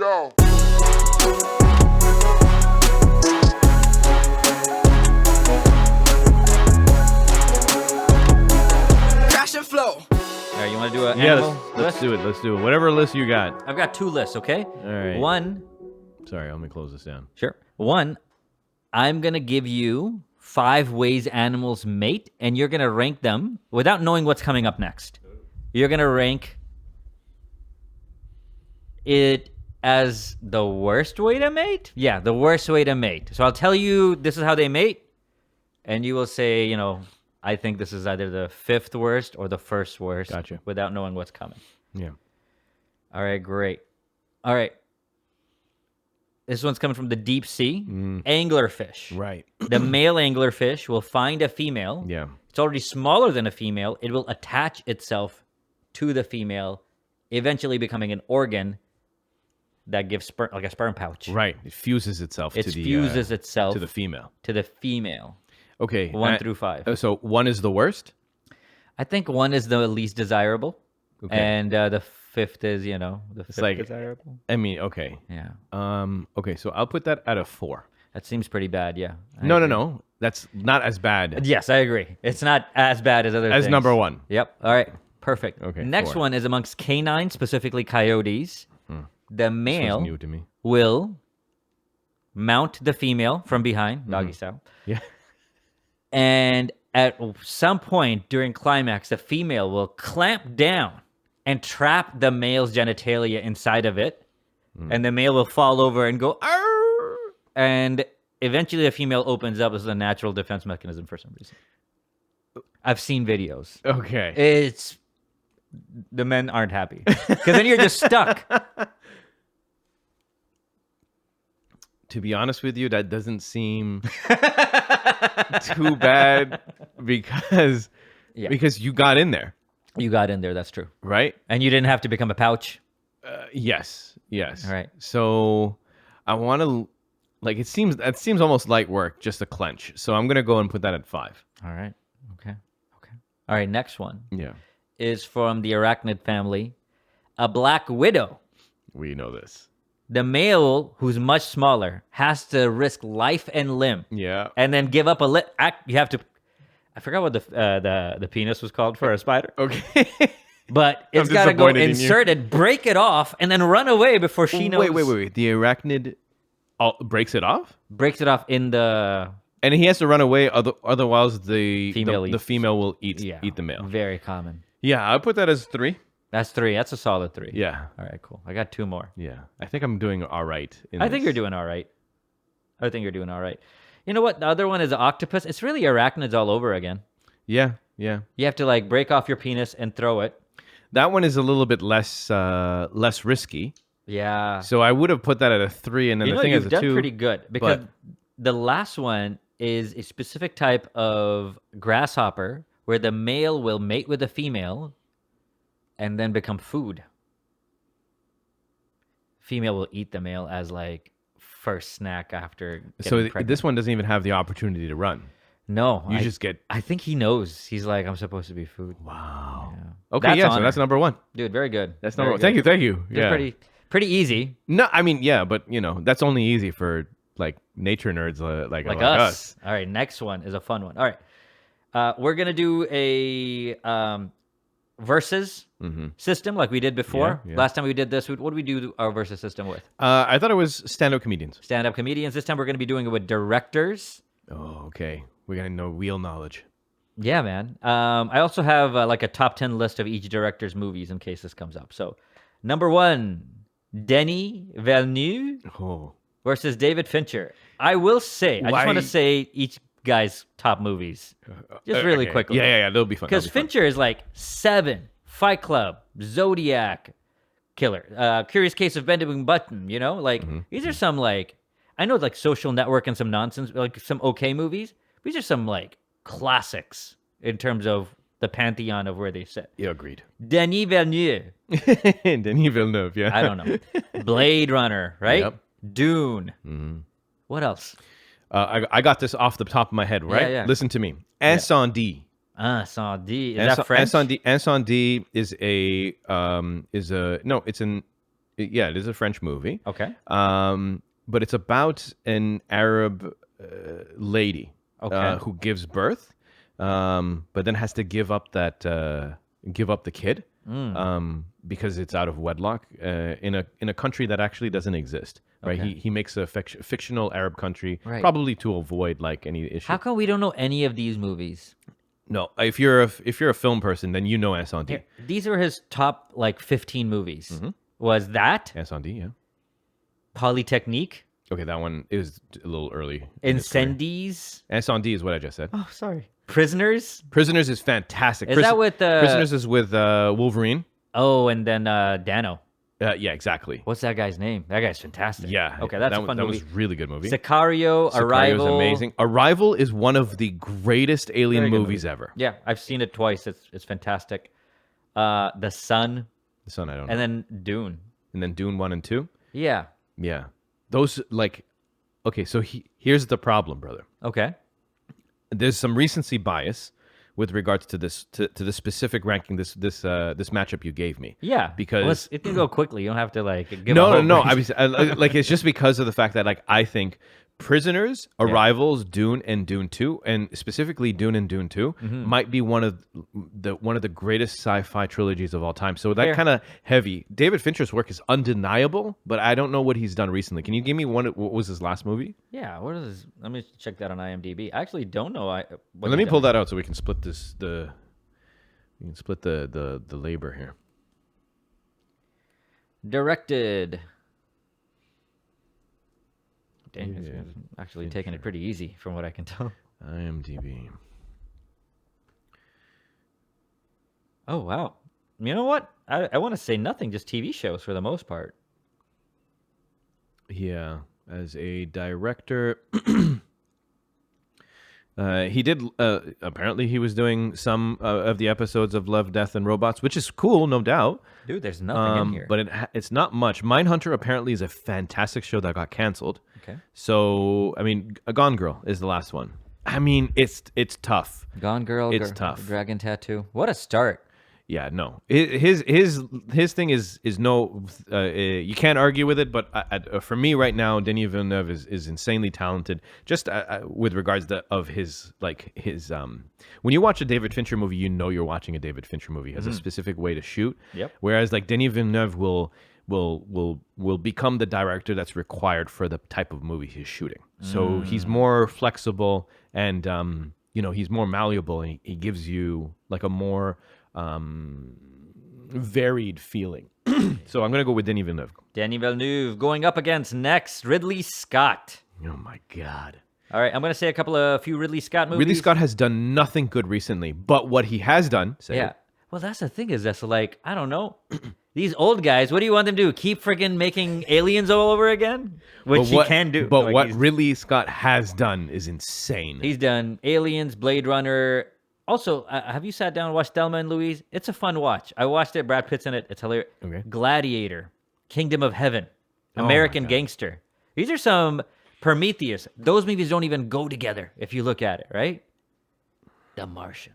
go. Crash and flow. All right, you want to do an Yeah, animal let's list? do it. Let's do it. Whatever list you got. I've got 2 lists, okay? All right. One, Sorry, let me close this down. sure. One, I'm going to give you 5 ways animals mate, and you're going to rank them without knowing what's coming up next. You're going to rank it as the worst way to mate? Yeah, the worst way to mate. So I'll tell you this is how they mate, and you will say, you know, I think this is either the 5th worst or the 1st worst. Gotcha. Without knowing what's coming. Yeah. All right, great. All right. This one's coming from the deep sea. Anglerfish. Right. The male anglerfish will find a female. Yeah. It's already smaller than a female. It will attach itself to the female, eventually becoming an organ that gives sperm, like a sperm pouch. Right. It fuses itself It to the fuses itself to the female. to the female. Okay. 1 through 5. So 1 is the worst? I think 1 is the least desirable, Okay. and the 5th is, you know, the 5th like- desirable. I mean, okay. Yeah, Okay, so I'll put that at a 4. that seems pretty bad. Yeah. I No. agree. That's not as bad Yes, I agree. It's not as bad as other as things. number 1. Yep. All right. Perfect. Okay, Next 4. one is amongst canines, specifically coyotes. The This was male new to me. will mount the female from behind, doggy style. Yeah. And at some point during climax, the female will clamp down and trap the male's genitalia inside of it. And the male will fall over and go, "Arr!" And eventually the female opens up as a natural defense mechanism for some reason. I've seen videos. Okay. It's the men aren't happy because then you're just stuck. To be honest with you, that doesn't seem too bad because Yeah. because you got in there, You got in there, that's true, right? and you didn't have to become a pouch. Yes. All right. So I want to that seems almost light work, just a clench. So I'm gonna go and put that at 5. All right. Okay. All right. Next one Yeah, is from the arachnid family, a black widow. we know this. The male, who's much smaller, has to risk life and limb, Yeah. and then give up a lip. You have to. I forgot what the penis was called for a spider, Okay. but it's got to go disappointed in you. insert it, break it off, and then run away before she knows. Wait. The arachnid breaks it off, Breaks it off in the and he has to run away. Otherwise, the Female female will eat yeah the male. Very common. Yeah, I'll put that as 3. That's 3. That's a solid 3. Yeah. All right. Cool. I got 2 more. Yeah. I think I'm doing all right. I think you're doing all right. You know what? The other one is an octopus. It's really arachnids all over again. Yeah. You have to like break off your penis and throw it. That one is a little bit less risky. Yeah. So I would have put that at a 3, and then You the know, thing you've is a done 2. pretty good because but- the last one is a specific type of grasshopper where the male will mate with the female and then become food. Female will eat the male as like first snack after So getting pregnant. this one doesn't even have the opportunity to run. No, You I just get. I think he knows. He's like, I'm supposed to be food. Wow. Yeah. Okay, That's so honor. that's number 1. Dude, very good. That's Very number 1. good. Thank you. It's Yeah. pretty easy. No, I mean, yeah, but that's only easy for like nature nerds like us. All right, next one is a fun one. All right, we're gonna do a versus system like we did before. Yeah. Last time we did this, what did we do our versus system with? I thought it was stand-up comedians. Stand-up comedians. This time we're gonna be doing it with directors. Oh, okay. We gotta know real knowledge. Yeah, man. I also have like a top 10 list of each director's movies in case this comes up. So, number 1, Denis Villeneuve Oh, versus David Fincher. I will say, I just want to Why- say each guy's top movies, just really okay. quickly. Yeah. That'll be fun. Because Fincher is like 7, Fight Club, Zodiac, Killer, Curious Case of Benjamin Button. You know, like these are some like I know like Social Network and some nonsense, like some okay movies. These are some like classics in terms of the pantheon of where they sit. Yeah, agreed. Denis Villeneuve, Denis Villeneuve. Yeah. I don't know, Blade Runner, right? Yep. Dune. What else? I got this off the top of my head, right? yeah. Listen to me. Incendie. Incendie. Is that French? Incendie is a no, it's an Yeah, it is a French movie. Okay. But it's about an Arab lady Okay. who gives birth, but then has to give up the kid because it's out of wedlock in a country that actually doesn't exist. Right? Okay. He makes a fictional Arab country, Right. probably to avoid like any issue. How come we don't know any of these movies? No, if you're a film person, then you know Incendie. Here, these are his top like 15 movies. Was that Incendie, yeah. Polytechnique, Okay, that one is a little early. in his career. Incendies? Incendie is what I just said. Oh, sorry. Prisoners? Prisoners is fantastic. Is that with Prisoners is with Wolverine. Oh, and then Dano. Yeah, exactly. What's that guy's name? That guy's fantastic. Yeah. Okay, that's that a fun that movie. was a really good movie. Sicario, Sicario's Arrival. amazing. Arrival is one of the greatest alien Very good movies movie. ever. Yeah, I've seen it twice. It's fantastic. The Sun, The Sun, I don't know. and then Dune. And then Dune 1 and 2. Yeah. Yeah. Those like okay, so here's the problem, brother. Okay. There's some recency bias with regards to this to the specific ranking this matchup you gave me. Yeah. Because Well, it can go quickly. You don't have to like give a no, whole no. range. Like it's just because of the fact that like I think Prisoners, Arrivals, Dune, and Dune 2, and specifically Dune and Dune 2, might be one of the greatest sci-fi trilogies of all time. So that Fair. kind of heavy. David Fincher's work is undeniable, but I don't know what he's done recently. Can you give me what was his last movie? Yeah. What is this? Let me check that on IMDb. I actually don't know. Let me pull that out so we can split the labor here. Directed. Dang, Yeah, it's actually taking it pretty easy from what I can tell. IMDb. Oh, wow. You know what? I want to say nothing, just TV shows for the most part. Yeah, as a director, he did. Apparently, he was doing some of the episodes of Love, Death, and Robots, which is cool, no doubt. Dude, there's nothing in here. But it's not much. Mindhunter apparently is a fantastic show that got canceled. Okay. So I mean, Gone Girl is the last one. I mean, it's tough. Gone Girl, It's tough. Dragon Tattoo. What a start. Yeah, no. His thing is no. You can't argue with it. But for me right now, Denis Villeneuve is insanely talented. Just with regards of his when you watch a David Fincher movie, you know you're watching a David Fincher movie. He has a specific way to shoot. Yep. Whereas like Denis Villeneuve will become the director that's required for the type of movie he's shooting. So he's more flexible and he's more malleable, and he gives you like a more varied feeling. So I'm gonna go with Denis Villeneuve. Denis Villeneuve going up against next Ridley Scott. Oh my god. All right, I'm going to say a few Ridley Scott movies. Ridley Scott has done nothing good recently, but what he has done, Yeah. Well, that's the thing is that's like, I don't know. These old guys, what do you want them to do? Keep friggin' making aliens all over again? Which he can do. But Like, what he's- Ridley Scott has done is insane. He's done Aliens, Blade Runner. Also, have you sat down and watched Thelma and Louise? It's a fun watch. I watched it. Brad Pitt's in it. It's hilarious. Okay. Gladiator, Kingdom of Heaven, Oh my American God. Gangster. These are some Prometheus. Those movies don't even go together if you look at it, right? The Martian.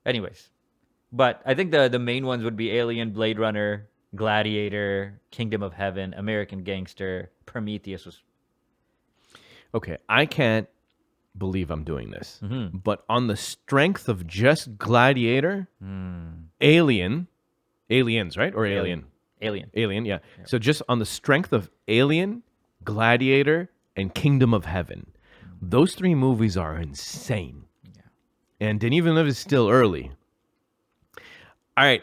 Anyways, but I think the main ones would be Alien, Blade Runner, Gladiator, Kingdom of Heaven, American Gangster, Prometheus was. Okay, I can't believe I'm doing this, Mm-hmm. but on the strength of just Gladiator, Aliens, right? Or Alien? Alien. Yeah. So just on the strength of Alien, Gladiator, and Kingdom of Heaven, those three movies are insane. Yeah. And Denis Villeneuve is still early. All right.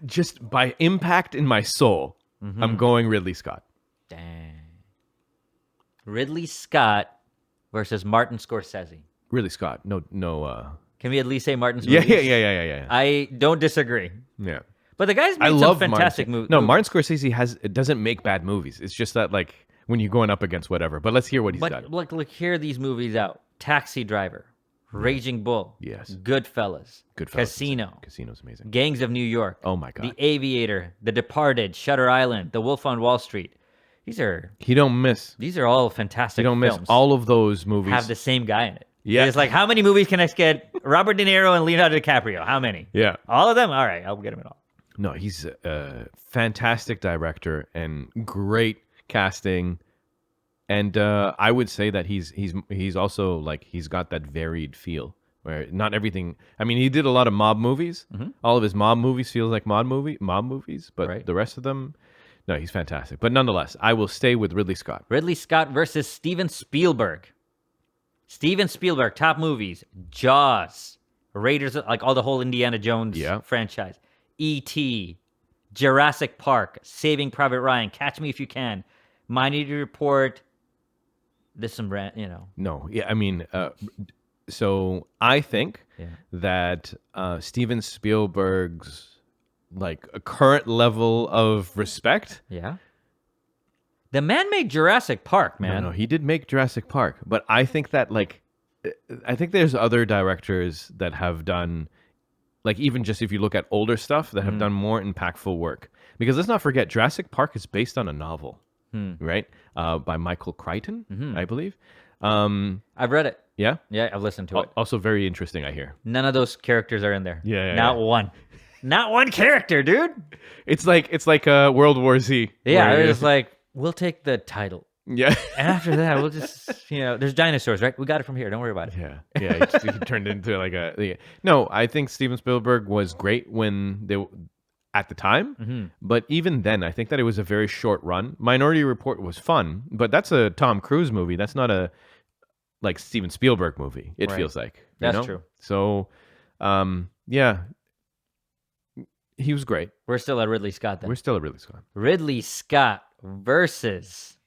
Just by impact in my soul, I'm going Ridley Scott. Dang. Ridley Scott versus Martin Scorsese. Ridley Scott. No. Can we at least say Martin's Yeah. movies? I don't disagree. Yeah. But the guy's made I some love fantastic Martin. movies. No, Martin Scorsese doesn't make bad movies. It's just that like when you're going up against whatever. But let's hear what he's But done. look, hear these movies out. Taxi Driver, Raging Bull, Yes. Goodfellas, Goodfellas. Casino, Casino's amazing. Gangs of New York, Oh my God. The Aviator, The Departed, Shutter Island, The Wolf on Wall Street. These are He don't miss. all fantastic He don't miss films. all of those movies. have the same guy in it. Yeah. It's like, how many movies can I get? Robert De Niro and Leonardo DiCaprio. How many? Yeah. All of them? All right, I'll get them in all. No, he's a fantastic director and great casting. And I would say that he's also like he's got that varied feel where not everything. I mean, he did a lot of mob movies. All of his mob movies feels like mob movies, but Right. the rest of them, no, he's fantastic. But nonetheless, I will stay with Ridley Scott. Ridley Scott versus Steven Spielberg. Steven Spielberg, top movies: Jaws, Raiders, like all the whole Indiana Jones Yeah. franchise, E.T., Jurassic Park, Saving Private Ryan, Catch Me If You Can, Minority Report. There's some, No, yeah, I mean, so I think Yeah. that Steven Spielberg's like a current level of respect. Yeah. The man made Jurassic Park, man. No, he did make Jurassic Park, but I think that I think there's other directors that have done, like even just if you look at older stuff, that have done more impactful work. Because let's not forget, Jurassic Park is based on a novel, right? By Michael Crichton, I believe. I've read it. Yeah, Yeah, I've listened to it. also very interesting. I hear None of those characters are in there. Yeah, Not one. Not one character, dude. it's like World War Z. Yeah, where it it was is- like, we'll take the title. yeah. And after that, we'll just, there's dinosaurs, right? We got it from here. Don't worry about it. Yeah. He turned into like no. I think Steven Spielberg was great when at the time, but even then, I think that it was a very short run. Minority Report was fun, but that's a Tom Cruise movie. That's not a like Steven Spielberg movie. It Right. feels like That's true. So, yeah, he was great. We're still at Ridley Scott then. We're still a Ridley Scott. Ridley Scott versus,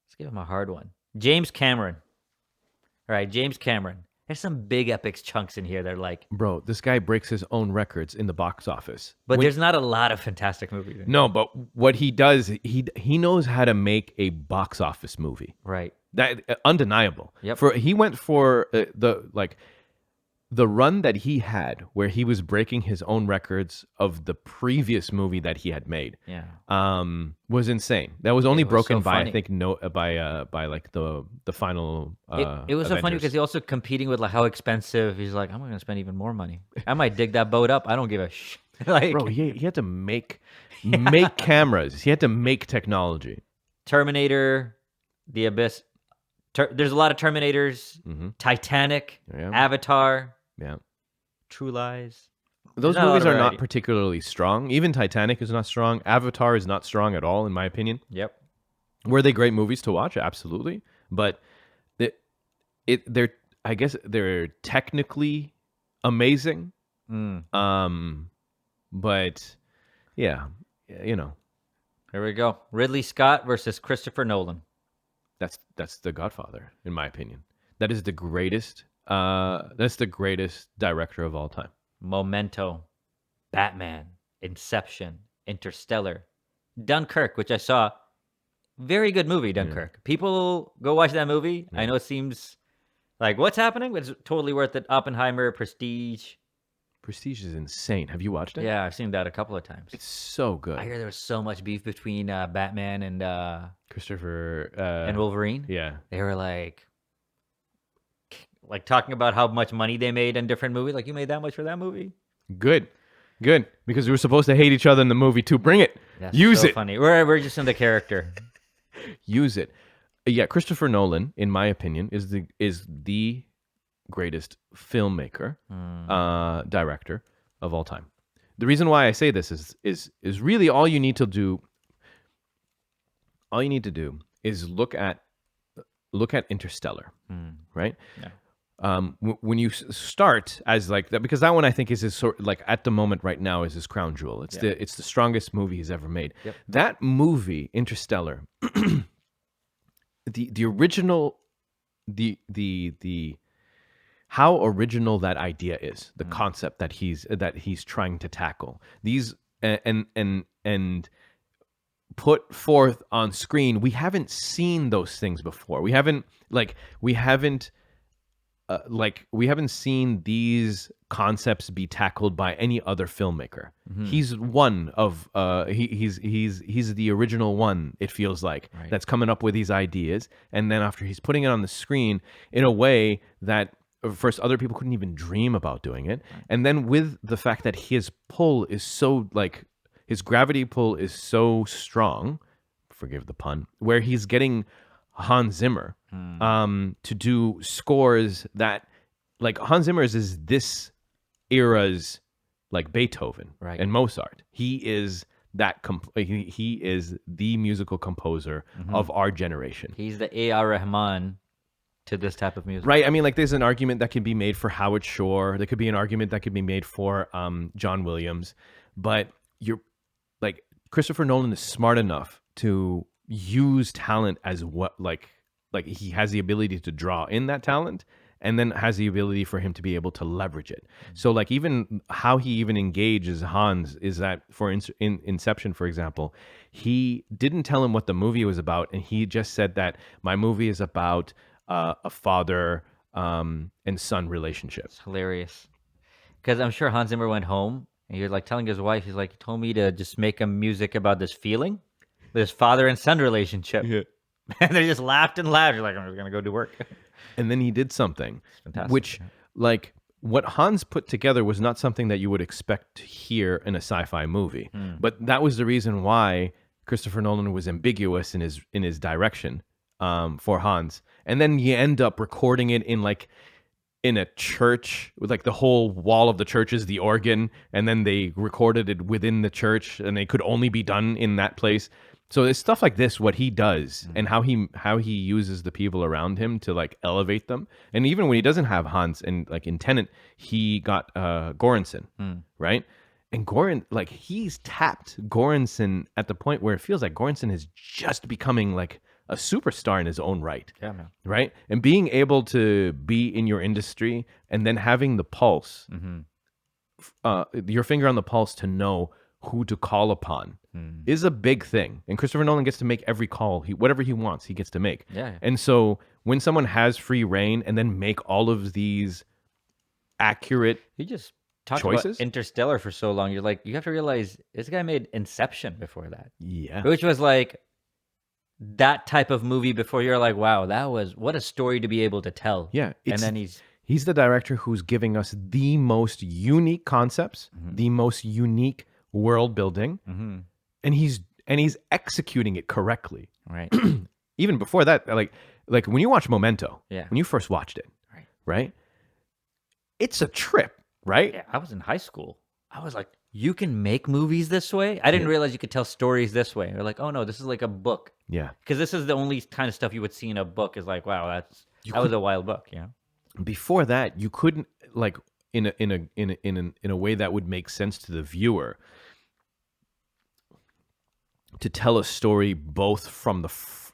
let's give him a hard one, James Cameron. All right, James Cameron. There's some big epic chunks in here that are like, Bro, this guy breaks his own records in the box office. but there's not a lot of fantastic movies in here. No, but what he does, he knows how to make a box office movie. Right. That undeniable. Yep. He went for the run that he had, where he was breaking his own records of the previous movie that he had made. Yeah. Was insane. That was only was broken so by funny. I think by like the final. It was so funny Avengers. because he's also competing with like how expensive. He's like, I'm going to spend even more money. I might dig that boat up. I don't give a like, Bro, he had to make cameras. He had to make technology. Terminator, The Abyss. There's a lot of Terminators. Titanic, Yeah. Avatar, Yeah. True Lies. Those not a lot movies of are not variety. particularly strong. Even Titanic is not strong. Avatar is not strong at all, in my opinion. Yep. Were they great movies to watch? Absolutely. But they're I guess they're technically amazing. But yeah, Here we go. Ridley Scott versus Christopher Nolan. that's The Godfather, in my opinion. That is the greatest. That's the greatest director of all time. Memento, Batman, Inception, Interstellar, Dunkirk, which I saw. Very good movie, Dunkirk. People go watch that movie. I know it seems like what's happening, but it's totally worth it. Oppenheimer, Prestige. Prestige is insane. Have you watched it? Yeah, I've seen that a couple of times. It's so good. I hear there was so much beef between Batman and Christopher Wolverine. Yeah. They were like talking about how much money they made in different movies. Like, you made that much for that movie? Good. Because we were supposed to hate each other in the movie too. Bring it. That's Use so it. funny. We're just in the character. Use it. Yeah, Christopher Nolan, in my opinion, is the greatest filmmaker, director of all time. The reason why I say this is really all you need to do. All you need to do is look at Interstellar, right? Yeah. When you start as like that, because that one I think is his sort like at the moment right now is his crown jewel. It's the strongest movie he's ever made. Yep. That movie, Interstellar, the original, the how original that idea is, the concept that he's trying to tackle. These and put forth on screen. We haven't seen those things before. We haven't seen these concepts be tackled by any other filmmaker. He's one of he's the original one, it feels like, that's coming up with these ideas, and then after he's putting it on the screen in a way that first other people couldn't even dream about doing it. And then with the fact that his pull is so like his gravity pull is so strong, forgive the pun, where he's getting Hans Zimmer to do scores that like Hans Zimmer's is this era's like Beethoven and Mozart. He is that he is the musical composer of our generation. He's the A.R. Rahman to this type of music. Right. I mean, like there's an argument that can be made for Howard Shore. There could be an argument that could be made for John Williams. But you're like Christopher Nolan is smart enough to use talent as what like he has the ability to draw in that talent and then has the ability for him to be able to leverage it. So like even how he even engages Hans is that for in Inception, for example, he didn't tell him what the movie was about. And he just said that my movie is about a father and son relationship. It's hilarious. Because I'm sure Hans Zimmer went home and he was like telling his wife, he's like, he told me to just make a music about this feeling, this father and son relationship. Yeah. And they just laughed and laughed. You're like, I'm going to go do work. And then he did something, fantastic, which like what Hans put together was not something that you would expect to hear in a sci-fi movie. But that was the reason why Christopher Nolan was ambiguous in his direction for Hans. And then you end up recording it in a church with like the whole wall of the church is the organ. And then they recorded it within the church and it could only be done in that place. So it's stuff like this, what he does and how he uses the people around him to like elevate them. And even when he doesn't have Hans and like in Tenet, he got Göransson, right? And Goran, like he's tapped Göransson at the point where it feels like Göransson is just becoming like a superstar in his own right. Yeah, man. Right? And being able to be in your industry and then having the pulse, your finger on the pulse to know who to call upon is a big thing. And Christopher Nolan gets to make every call. Whatever he wants, he gets to make. Yeah. And so when someone has free reign and then make all of these accurate He just talked choices? about Interstellar for so long. You're like, you have to realize this guy made Inception before that. Yeah. Which was like that type of movie before you're like, wow, that was what a story to be able to tell. Yeah. And then he's the director who's giving us the most unique concepts, the most unique world building, and he's executing it correctly. Right. Even before that, like when you watch Memento, Yeah. when you first watched it, right? It's a trip, right? Yeah, I was in high school. I was like, you can make movies this way? I didn't realize you could tell stories this way. Or like, oh no, this is like a book. Yeah. Because this is the only kind of stuff you would see in a book is like, wow, that was a wild book, you know? Before that, you couldn't like in a way that would make sense to the viewer to tell a story both from the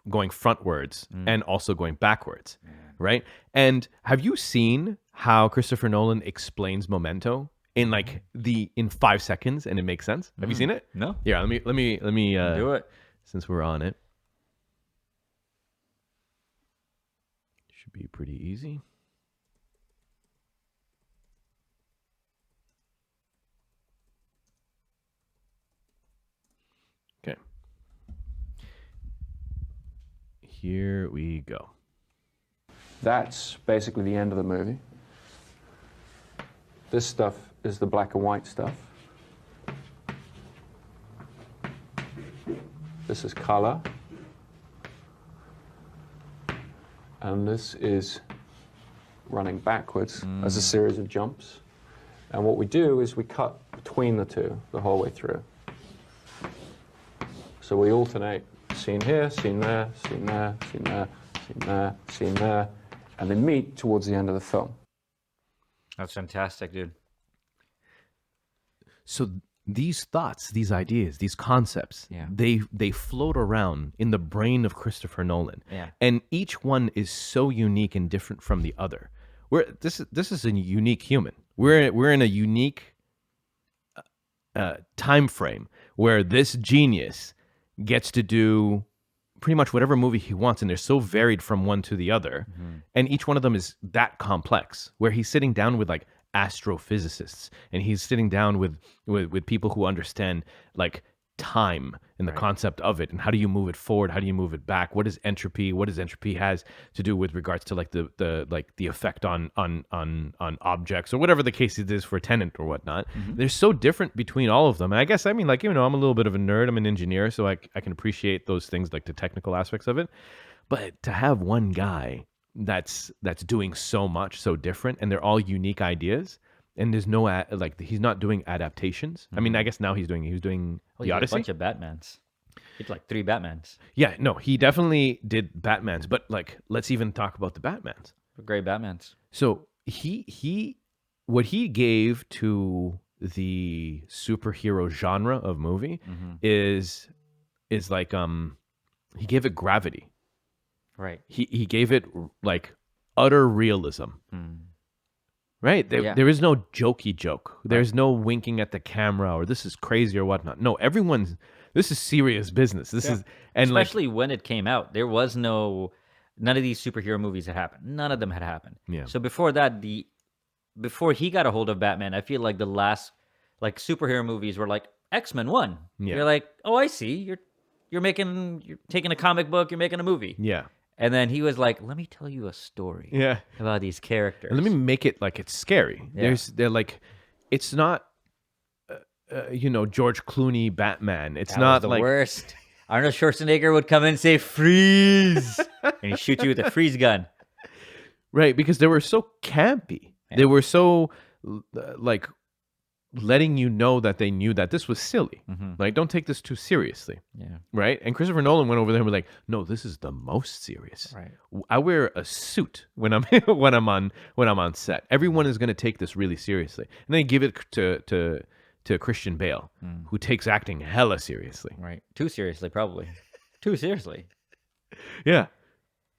going frontwards and also going backwards, right? And have you seen how Christopher Nolan explains Memento in like in 5 seconds and it makes sense? Have you seen it? No. Yeah, let me Do it. since we're on it. Should be pretty easy. Okay. Here we go. That's basically the end of the movie. This stuff is the black and white stuff. This is color. And this is running backwards as a series of jumps. And what we do is we cut between the two the whole way through. So we alternate scene here, scene there, scene there, scene there, scene there, scene there, and they meet towards the end of the film. That's fantastic, dude. So these thoughts, these ideas, these concepts, they float around in the brain of Christopher Nolan. Yeah. And each one is so unique and different from the other. This is a unique human. We're in a unique time frame where this genius gets to do pretty much whatever movie he wants, and they're so varied from one to the other. And each one of them is that complex, where he's sitting down with like astrophysicists, and he's sitting down with people who understand like time and the concept of it, and how do you move it forward, how do you move it back, what is entropy, what does entropy has to do with regards to like the effect on objects, or whatever the case it is for Tenet or whatnot. They're so different between all of them. And I guess, I mean, like, I'm a little bit of a nerd, I'm an engineer, so I can appreciate those things, like the technical aspects of it. But to have one guy that's doing so much, so different, and they're all unique ideas, and there's no he's not doing adaptations. I mean, I guess now he was doing Well, the he did Odyssey. a bunch of Batmans. He did like 3 Batmans. Yeah, no, he definitely did Batmans, but like, let's even talk about the Batmans. Great Batmans. So what he gave to the superhero genre of movie is like he gave it gravity. Right. He gave it like utter realism. Right? There is no jokey joke. There's no winking at the camera or this is crazy or whatnot. No, this is serious business. This is, and especially when it came out, there was none of these superhero movies had happened. None of them had happened. Yeah. So before that, before he got a hold of Batman, I feel like the last like superhero movies were like X-Men 1. Yeah. You're like, oh, I see. You're taking a comic book, you're making a movie. Yeah. And then he was like, let me tell you a story about these characters. And let me make it like it's scary. Yeah. They're like, it's not, George Clooney Batman. It's That not was the like worst. Arnold Schwarzenegger would come in and say, freeze. And he'd shoot you with a freeze gun. right, because they were so campy. Yeah. They were so like letting you know that they knew that this was silly. Like, don't take this too seriously. Yeah. Right? And Christopher Nolan went over there and was like, no, this is the most serious. Right. I wear a suit when I'm when I'm on set. Everyone is going to take this really seriously. And then give it to Christian Bale, who takes acting hella seriously. Right. Too seriously, probably. Too seriously. Yeah.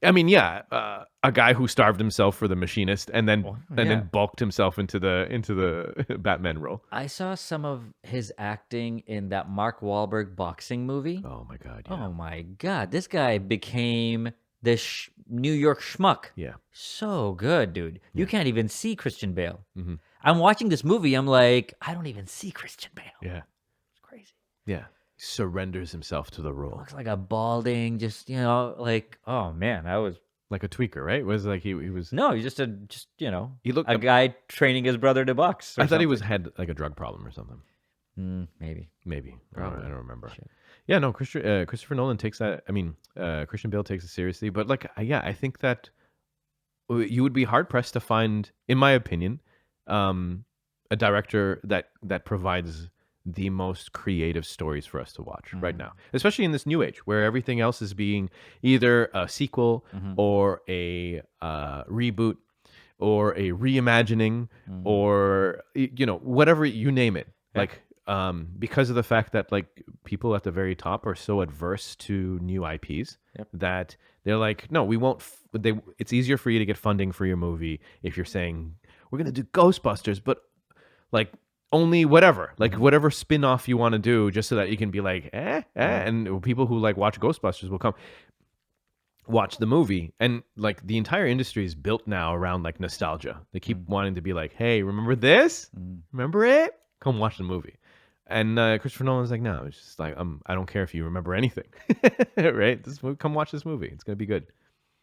I mean, a guy who starved himself for The Machinist and then then bulked himself into the Batman role. I saw some of his acting in that Mark Wahlberg boxing movie. Oh my god! Yeah. Oh my God. This guy became this New York schmuck. Yeah. So good, dude. You can't even see Christian Bale. I'm watching this movie. I'm like, I don't even see Christian Bale. Yeah. It's crazy. Yeah. Surrenders himself to the role. Looks like a balding, just, like, oh man, I was. Like a tweaker, right? Was like he was. No, he's just He looked a guy training his brother to box. I thought he had like a drug problem or something. Maybe. I don't remember. Shit. Yeah, no. Christopher Nolan takes that. I mean, Christian Bale takes it seriously. But like, I think that you would be hard pressed to find, in my opinion, a director that provides the most creative stories for us to watch right now, especially in this new age where everything else is being either a sequel or a reboot or a reimagining or whatever, you name it. Like because of the fact that like people at the very top are so adverse to new IPs that they're like, no, we won't. It's easier for you to get funding for your movie if you're saying we're gonna do Ghostbusters, but like only whatever, like whatever spin-off you want to do, just so that you can be like, and people who like watch Ghostbusters will come watch the movie. And like the entire industry is built now around like nostalgia. They keep wanting to be like, hey, remember this? Remember it? Come watch the movie. And Christopher Nolan's like, no, it's just like, I don't care if you remember anything, right? Come watch this movie. It's gonna be good.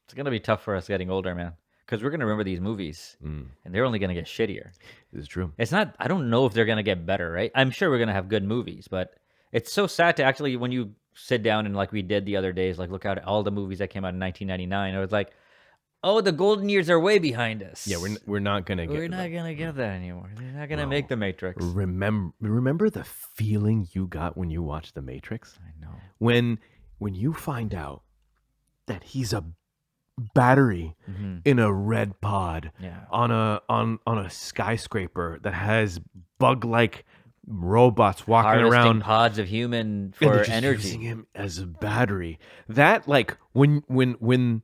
It's gonna be tough for us getting older, man, because we're gonna remember these movies, and they're only gonna get shittier. This is true. It's not. I don't know if they're gonna get better, right? I'm sure we're gonna have good movies, but it's so sad to actually, when you sit down and like we did the other days, like look at all the movies that came out in 1999. I was like, oh, the golden years are way behind us. Yeah, we're not gonna get. We're not gonna get that anymore. They're not gonna make The Matrix. Remember the feeling you got when you watched The Matrix? I know. When you find out that he's a battery in a red pod on a skyscraper that has bug-like robots walking Harvesting around pods of human and for they're just energy. using him as a battery. That like when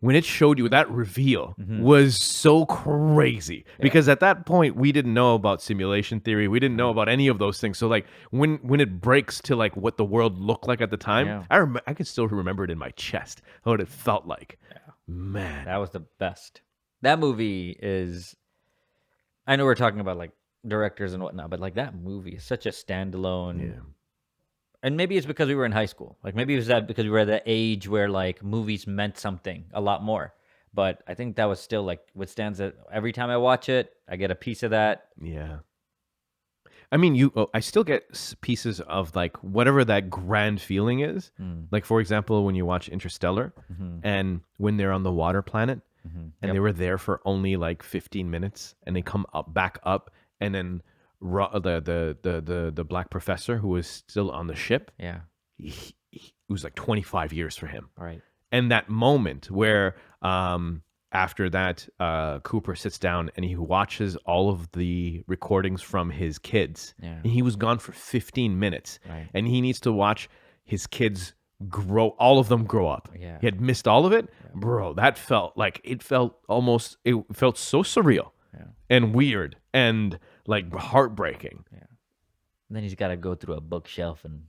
it showed you that reveal was so crazy because at that point we didn't know about simulation theory. We didn't know about any of those things. So like when it breaks to like what the world looked like at the time, I can still remember it in my chest, what it felt like. Man, That was the best. That movie is. I know we're talking about like directors and whatnot, but like that movie is such a standalone And maybe it's because we were in high school. Like maybe it was that because we were at the age where like movies meant something a lot more. But I think that was still like what stands out. Every time I watch it, I get a piece of that. Yeah. I mean, I still get pieces of like whatever that grand feeling is. Like, for example, when you watch Interstellar and when they're on the water planet and they were there for only like 15 minutes and they come back up and then the black professor who was still on the ship, Yeah. it was like 25 years for him. Right. And that moment where after that, Cooper sits down and he watches all of the recordings from his kids. Yeah. And he was gone for 15 minutes. Right. And he needs to watch his kids grow, all of them grow up. Yeah. He had missed all of it. Yeah. Bro, that felt like, it felt so surreal and weird and like heartbreaking. Yeah. And then he's got to go through a bookshelf and...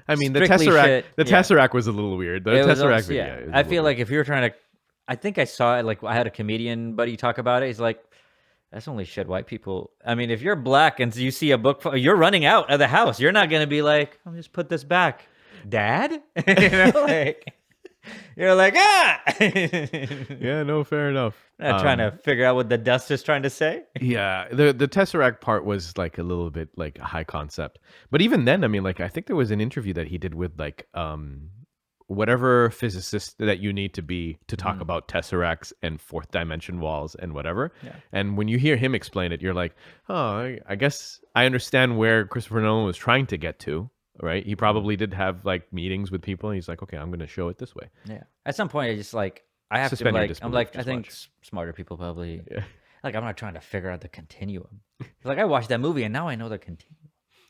I mean, the Strictly Tesseract. shit. The Yeah. Tesseract was a little weird. The It was Tesseract also- video. yeah. is a I little feel weird. like if you're trying to, I think I saw it. Like I had a comedian buddy talk about it. He's like, "That's only shit white people." I mean, if you're black and you see a book, you're running out of the house. You're not gonna be like, "I'll just put this back, Dad." You know, like you're like, ah. Yeah, no, fair enough. Not trying to figure out what the dust is trying to say. Yeah, the Tesseract part was like a little bit like a high concept, but even then, I mean, like I think there was an interview that he did with like whatever physicist that you need to be to talk about tesseracts and fourth dimension walls and whatever. Yeah. And when you hear him explain it, you're like, oh, I guess I understand where Christopher Nolan was trying to get to. Right? He probably did have like meetings with people, and he's like, okay, I'm going to show it this way. Yeah. At some point, I just like I have Suspend your to like disbelief, I'm like I just think watch. smarter people probably Yeah. like I'm not trying to figure out the continuum. Like I watched that movie and now I know the continuum.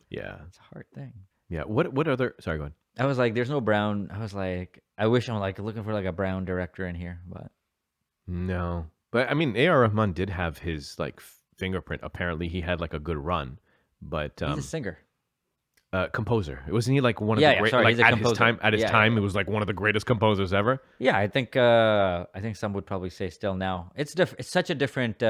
Yeah. It's a hard thing. Yeah. What other? Sorry, go on. I was like, there's no brown. I was like, I wish I'm like looking for like a brown director in here, but No, but I mean, A.R. Rahman did have his like fingerprint. Apparently, he had like a good run, but he's a singer. composer. Wasn't he like one of Yeah, the yeah, great? sorry, Like he's a at composer. his time, Yeah, it yeah. was like one of the greatest composers ever. Yeah, I think some would probably say still now. It's different. It's such a different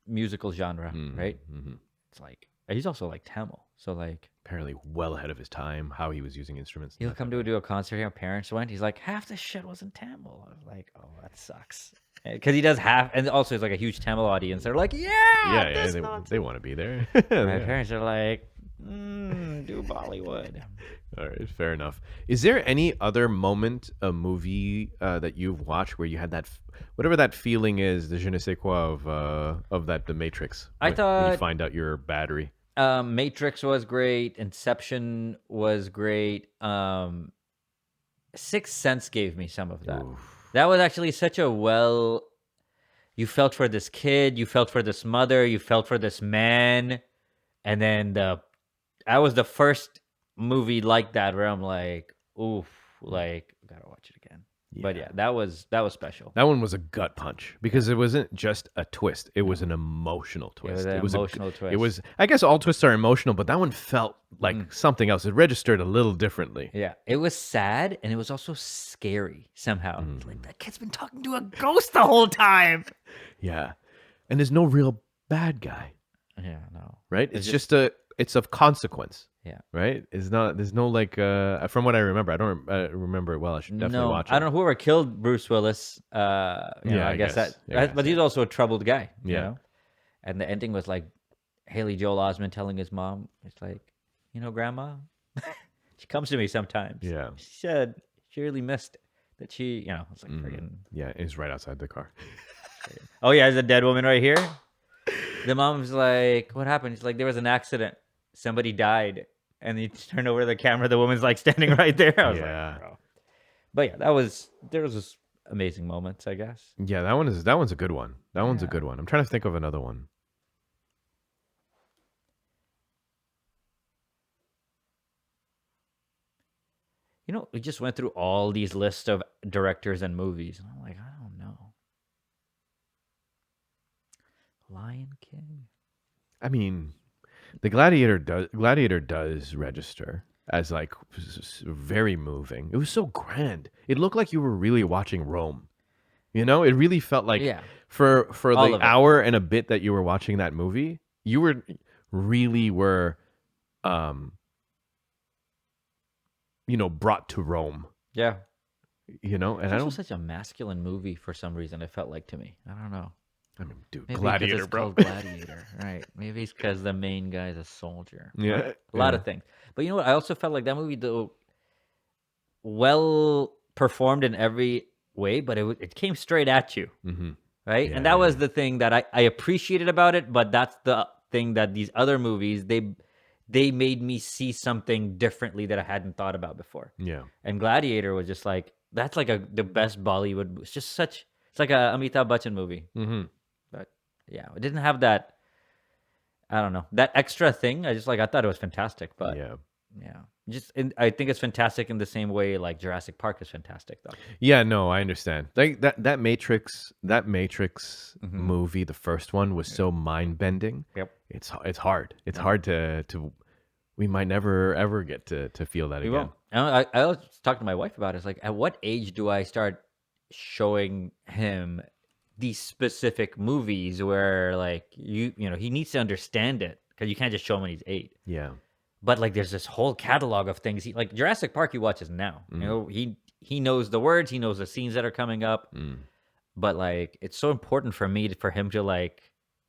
musical genre, right? Mm-hmm. It's like he's also like Tamil, so like Apparently, well ahead of his time. How he was using instruments. he'll come to do a concert here. Parents went. He's like, half the shit wasn't Tamil. I was like, oh, that sucks. Because he does half, and also he's like a huge Tamil audience. They're like, Yeah, this they nonsense. want to be there. My Yeah. parents are like, do Bollywood. All right, fair enough. Is there any other moment, a movie that you've watched where you had that, whatever that feeling is, the je ne sais quoi of that The Matrix? I when you thought- find out your battery. Matrix was great. Inception was great. Sixth Sense gave me some of that. That was actually such a you felt for this kid, you felt for this mother, you felt for this man. And then that was the first movie like that where I'm like, oof, like, gotta watch it again. But yeah, that was special. That one was a gut punch because it wasn't just a twist; it was an emotional twist. an emotional It twist. was. I guess all twists are emotional, but that one felt like something else. It registered a little differently. Yeah, it was sad and it was also scary somehow. Like that kid's been talking to a ghost the whole time. Yeah, and there's no real bad guy, Yeah, no. right? It's just it's of consequence. Yeah. Right? It's not. There's no like. From what I remember, I don't remember it well. I should definitely watch it. I don't know whoever killed Bruce Willis. I guess that. Yeah, But he's also a troubled guy. You Yeah. know? And the ending was like Haley Joel Osment telling his mom, "It's like, Grandma, she comes to me sometimes. Yeah. She said she really missed that she, it's like friggin'. Yeah, it's right outside the car. Oh yeah, there's a dead woman right here. The mom's like, "What happened?" She's like, "There was an accident. Somebody died." And you turn over the camera, the woman's like standing right there. I was Yeah. like, bro. But yeah, there was just amazing moments, I guess. Yeah, that one's a good one. That one's a good one. I'm trying to think of another one. We just went through all these lists of directors and movies, and I'm like, I don't know. Lion King. I mean, the Gladiator does register as like very moving. It was so grand. It looked like you were really watching Rome. It really felt like for All the of it. hour and a bit that you were watching that movie, you were brought to Rome. Yeah. And It's I also don't. such a masculine movie for some reason. It felt like to me. I don't know. I mean, dude, Maybe 'cause Gladiator, it's bro. called Gladiator, right? Maybe it's because the main guy's a soldier. Yeah, A lot of things. But you know what? I also felt like that movie, though, well performed in every way, but it came straight at you, Mm-hmm. right? Yeah, And that was the thing that I appreciated about it. But that's the thing that these other movies they made me see something differently that I hadn't thought about before. Yeah. And Gladiator was just like that's like the best Bollywood. It's just such. It's like a Amitabh Bachchan movie. Mm-hmm. But yeah, it didn't have that. I don't know that extra thing. I thought it was fantastic. But Yeah. I think it's fantastic in the same way like Jurassic Park is fantastic though. Yeah, no, I understand. Like that Matrix movie, the first one was so mind bending. Yep. It's hard. It's hard to. We might never ever get to feel that We again. won't. I always talk to my wife about it. It's like, at what age do I start showing him these specific movies where like he needs to understand it because you can't just show him when he's 8. Yeah. But like, there's this whole catalog of things. Like Jurassic Park, he watches now. He knows the words, he knows the scenes that are coming up. But like, it's so important for him to like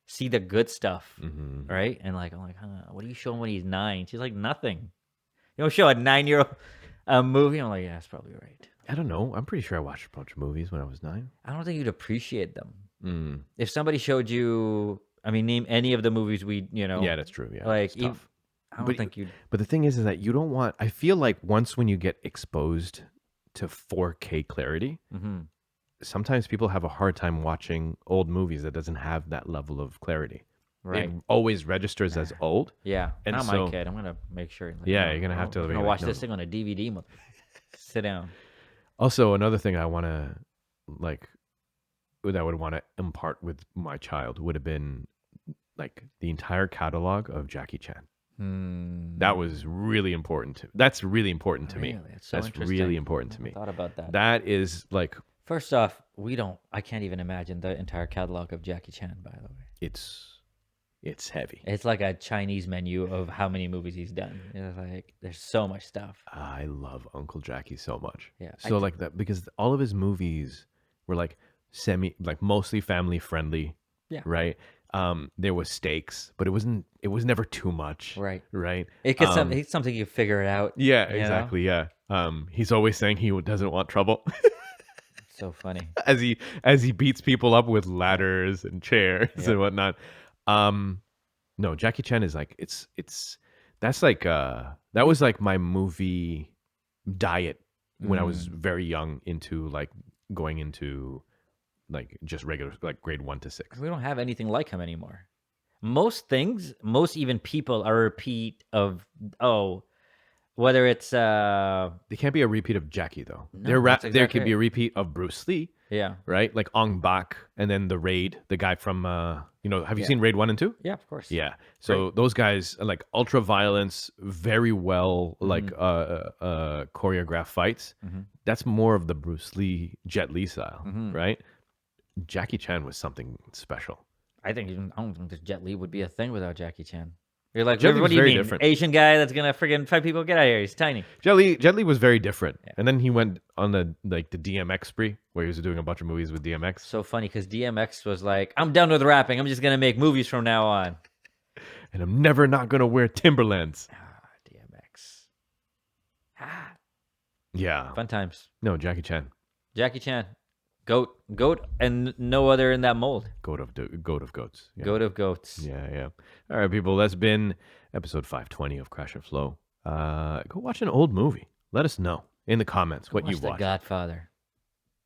see the good stuff, right? And like, I'm like, what do you show him when he's 9? She's like, nothing. You don't show a 9-year-old a movie. I'm like, yeah, that's probably right. I don't know. I'm pretty sure I watched a bunch of movies when I was 9. I don't think you'd appreciate them. If somebody showed you, I mean, name any of the movies Yeah, that's true. Yeah. like, it's tough. I don't think you'd. But the thing is that you don't want. I feel like once when you get exposed to 4K clarity, sometimes people have a hard time watching old movies that doesn't have that level of clarity. Right. It always registers as old. Yeah. And Not so- my kid. I'm gonna make sure. Like, Yeah, no, you're gonna have to I'm be gonna like, watch this no. thing on a DVD. Sit down. Also, another thing I want to that I would want to impart with my child would have been like the entire catalog of Jackie Chan. That was really important. That's really important to me. Really? That's so That's interesting. really important to I me. thought about that. That is like First off, I can't even imagine the entire catalog of Jackie Chan, by the way. it's heavy. It's like a Chinese menu of how many movies he's done. It's like, there's so much stuff. I love Uncle Jackie so much. Yeah, So like that because all of his movies were like mostly family friendly. Yeah. Right. There was stakes, but it was never too much. Right. Right. It's something you figure it out. Yeah, you know? exactly. Yeah. He's always saying he doesn't want trouble It's so funny. as he beats people up with ladders and chairs and whatnot. No, Jackie Chan is like that's like that was like my movie diet when I was very young into like going into like just regular like grade 1 to 6. We don't have anything like him anymore. Most even people are a repeat of, whether it's They can't be a repeat of Jackie though. No, that's There exactly could be a right. repeat of Bruce Lee, yeah, right? Like Ong Bak, and then the Raid, the guy from have you seen Raid 1 and 2? yeah, of course. Yeah. So those guys are like ultra violence, very well like choreographed fights. That's more of the Bruce Lee, Jet Li style, right? Jackie Chan was something special. I don't think this Jet Li would be a thing without Jackie Chan. You're like, Jet Li what was do you very mean? different. Asian guy that's gonna friggin' fight people? Get out of here! He's tiny. Jet Li was very different, and then he went on the DMX spree where he was doing a bunch of movies with DMX. So funny because DMX was like, I'm done with rapping. I'm just gonna make movies from now on. And I'm never not gonna wear Timberlands. DMX. Yeah. Fun times. No, Jackie Chan, Jackie Chan, goat, and no other in that mold. goat of goats. Yeah. Goat of goats. Yeah. All right, people. That's been episode 520 of Crash and Flow. Go watch an old movie. Let us know in the comments what Watch you've The watched. Godfather.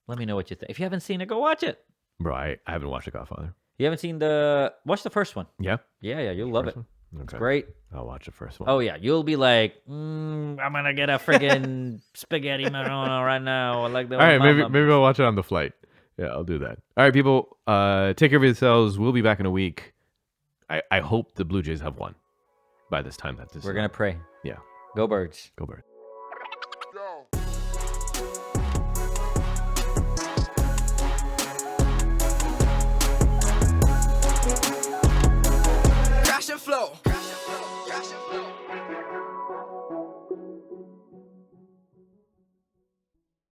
Let me know what you think. If you haven't seen it, go watch it. Bro, I haven't watched The Godfather. You haven't seen watch the first one. Yeah. Yeah, you'll love it. First one? Okay. Great. I'll watch the first one. Oh yeah, you'll be like, I'm gonna get a friggin' spaghetti marinara right now. I like the. All right, maybe I'll watch it on the flight. Yeah, I'll do that. All right, people. Take care of yourselves. We'll be back in a week. I hope the Blue Jays have won by this time. We're gonna pray. Yeah. Go Birds. Go Birds.